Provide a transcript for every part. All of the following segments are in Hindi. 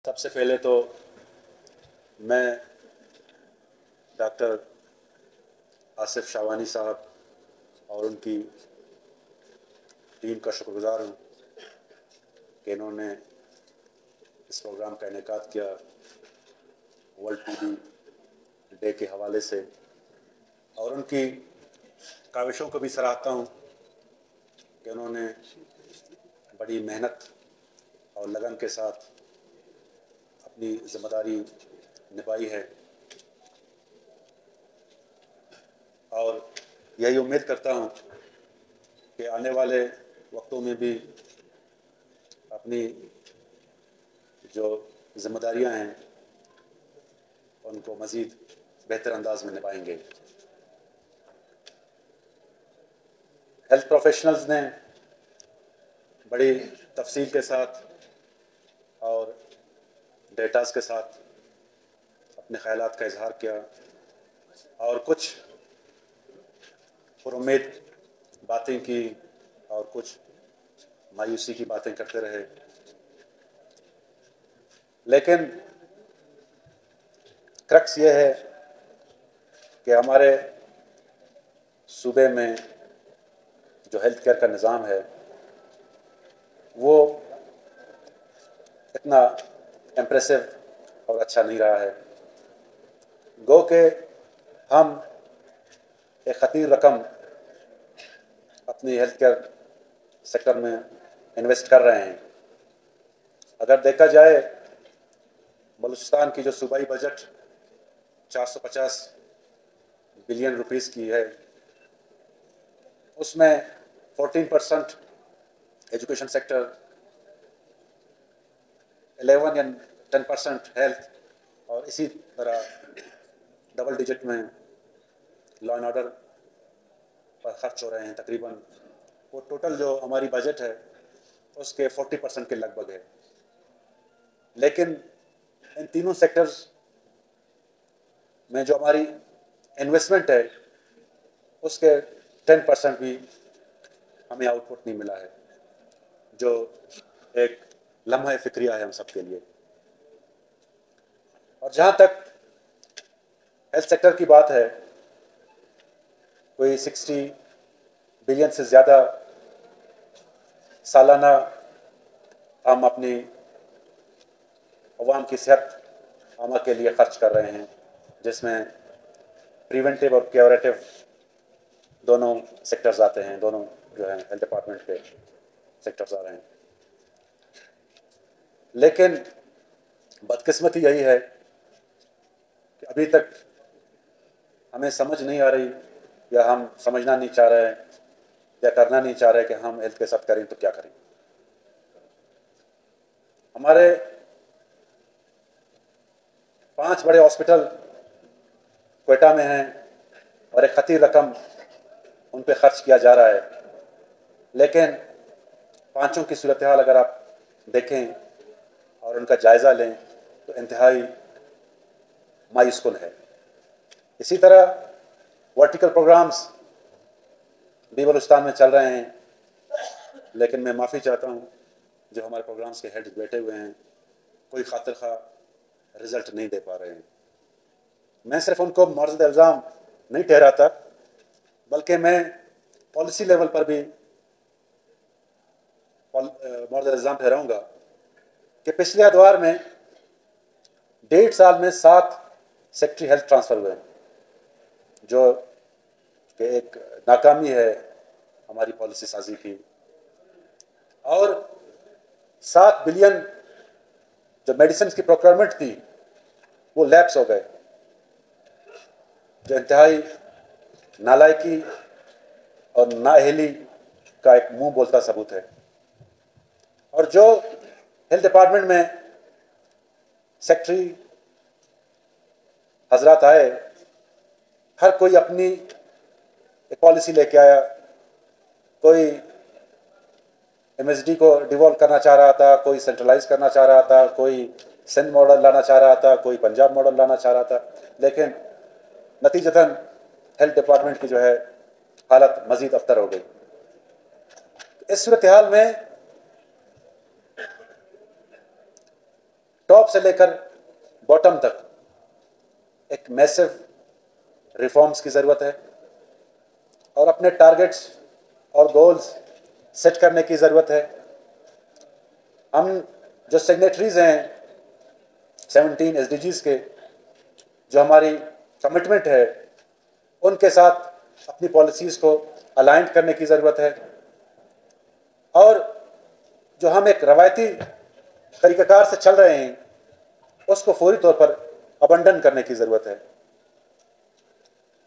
सबसे पहले तो मैं डॉक्टर आसिफ शाहवानी साहब और उनकी टीम का शुक्रगुजार हूँ कि इन्होंने इस प्रोग्राम का इनेकाद किया वर्ल्ड टीबी डे के हवाले से, और उनकी काविशों को भी सराहता हूँ कि उन्होंने बड़ी मेहनत और लगन के साथ अपनी जिम्मेदारी निभाई है, और यही उम्मीद करता हूँ कि आने वाले वक्तों में भी अपनी जो जिम्मेदारियाँ हैं उनको मज़ीद बेहतर अंदाज में निभाएंगे। हेल्थ प्रोफेशनल्स ने बड़ी तफसील के साथ और डेटास के साथ अपने ख्यालात का इजहार किया और कुछ पुरुम्मीद बातें की और कुछ मायूसी की बातें करते रहे, लेकिन क्रक्स ये है कि हमारे सूबे में जो हेल्थ केयर का निज़ाम है वो इतना इम्प्रेसिव और अच्छा नहीं रहा है। गो के हम एक ख़तीर रकम अपनी हेल्थ केयर सेक्टर में इन्वेस्ट कर रहे हैं। अगर देखा जाए बलूचिस्तान की जो सूबाई बजट 450 बिलियन रुपीस की है, उसमें 14% एजुकेशन सेक्टर, 11 या 10% हेल्थ, और इसी तरह डबल डिजिट में लॉ एंड ऑर्डर पर खर्च हो रहे हैं। तकरीबन वो टोटल जो हमारी बजट है उसके 40% के लगभग है, लेकिन इन तीनों सेक्टर्स में जो हमारी इन्वेस्टमेंट है उसके 10% भी हमें आउटपुट नहीं मिला है, जो एक लम्हा फिक्रिया है हम सब के लिए। और जहाँ तक हेल्थ सेक्टर की बात है, कोई 60 बिलियन से ज़्यादा सालाना हम अपनी अवाम की सेहत आमा के लिए खर्च कर रहे हैं, जिसमें प्रिवेंटिव और क्योरेटिव दोनों सेक्टर्स आते हैं, दोनों जो है हेल्थ डिपार्टमेंट के सेक्टर्स आ रहे हैं। लेकिन बदकिस्मती यही है कि अभी तक हमें समझ नहीं आ रही, या हम समझना नहीं चाह रहे या करना नहीं चाह रहे कि हम हेल्थ के साथ करें तो क्या करें। हमारे 5 बड़े हॉस्पिटल क्वेटा में हैं और एक खतीर रकम उन पे खर्च किया जा रहा है, लेकिन पांचों की सूरत हाल अगर आप देखें और उनका जायज़ा लें तो इंतहाई मायूसकुन है। इसी तरह वर्टिकल प्रोग्राम्स भी बलूचिस्तान में चल रहे हैं, लेकिन मैं माफ़ी चाहता हूँ जो हमारे प्रोग्राम्स के हेड बैठे हुए हैं, कोई खातिर खा रिजल्ट नहीं दे पा रहे हैं। मैं सिर्फ उनको मौजूद इल्ज़ाम नहीं ठहराता, बल्कि मैं पॉलिसी लेवल पर भी मौजूद इल्ज़ाम ठहराऊँगा कि पिछले अदवार में 1.5 साल में 7 सेक्रेटरी हेल्थ ट्रांसफ़र हुए, जो कि एक नाकामी है हमारी पॉलिसी साजी की, और 7 बिलियन जो मेडिसिन की प्रोक्योरमेंट थी वो लैप्स हो गए, जो इंतहाई नालायकी और नाअहली का एक मुंह बोलता सबूत है। और जो हेल्थ डिपार्टमेंट में सेक्रेटरी हजरात आए, हर कोई अपनी एक पॉलिसी लेके आया। कोई एमएसडी को डिवॉल्व करना चाह रहा था, कोई सेंट्रलाइज करना चाह रहा था, कोई सिंध मॉडल लाना चाह रहा था, कोई पंजाब मॉडल लाना चाह रहा था, लेकिन नतीजतन हेल्थ डिपार्टमेंट की जो है हालत मजीद अबतर हो गई। इस सूरत हाल में टॉप से लेकर बॉटम तक एक मैसिव रिफॉर्म्स की ज़रूरत है और अपने टारगेट्स और गोल्स सेट करने की ज़रूरत है। हम जो सिग्नेटरीज हैं 17 SDGs के, जो हमारी कमिटमेंट है, उनके साथ अपनी पॉलिसीज़ को अलाइन करने की ज़रूरत है और जो हम एक रवायती तरीक़ाकार से चल रहे हैं उसको फौरी तौर पर अबंडन करने की ज़रूरत है।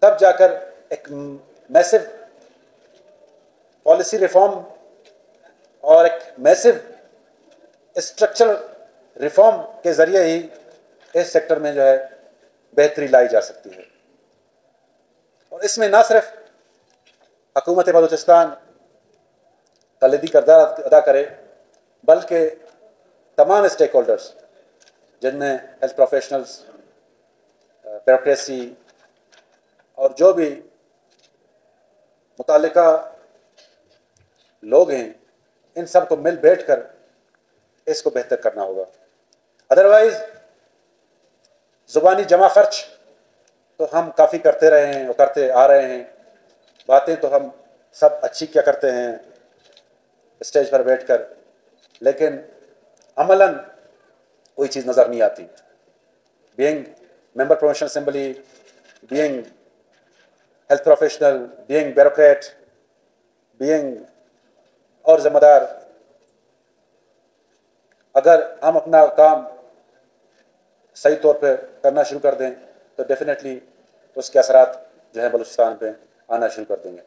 तब जाकर एक मैसिव पॉलिसी रिफॉर्म और एक मैसिव स्ट्रक्चरल रिफॉर्म के ज़रिए ही इस सेक्टर में जो है बेहतरी लाई जा सकती है। और इसमें ना सिर्फ हुकूमत बलूचिस्तान कलीदी किरदार अदा करे, बल्कि तमाम स्टेक होल्डर्स, जिनमें हेल्थ प्रोफेशनल्स, ब्यूरोक्रेसी और जो भी मुतालिका लोग हैं, इन सब को मिल बैठ कर इसको बेहतर करना होगा। अदरवाइज ज़ुबानी जमा खर्च तो हम काफ़ी करते रहे हैं और करते आ रहे हैं। बातें तो हम सब अच्छी क्या करते हैं स्टेज पर बैठकर, लेकिन अमलन कोई चीज़ नज़र नहीं आती। Being member provincial assembly, being health professional, being bureaucrat, being और जिम्मेदार, अगर हम अपना काम सही तौर पे करना शुरू कर दें तो डेफिनेटली उसके असरात जो है बलूचिस्तान पे आना शुरू कर देंगे।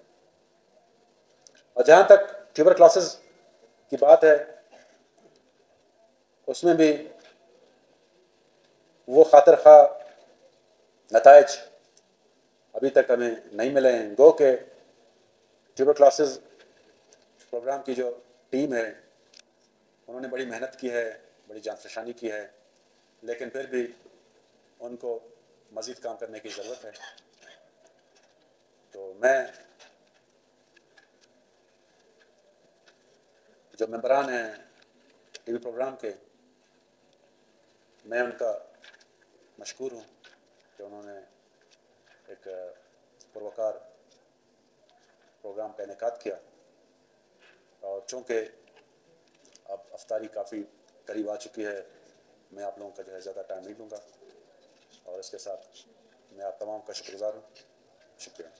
और जहाँ तक ट्यूबरक्लोसिस की बात है, उसमें भी वो खातिर खा नताइज अभी तक हमें नहीं मिले हैं। गो के ट्यूबरक्लोसिस प्रोग्राम की जो टीम है उन्होंने बड़ी मेहनत की है, बड़ी जानफशानी की है, लेकिन फिर भी उनको मज़ीद काम करने की ज़रूरत है। तो मैं जो मेंबरान हैं टीवी प्रोग्राम के, मैं उनका मशकूर हूँ कि उन्होंने एक पुरवकार प्रोग्राम का इनेकाद किया। और चूँकि अब अफ्तारी काफ़ी करीब आ चुकी है, मैं आप लोगों का जो है ज़्यादा टाइम नहीं लूँगा और इसके साथ मैं आप तमाम का शुक्रगुज़ार हूँ। शुक्रिया।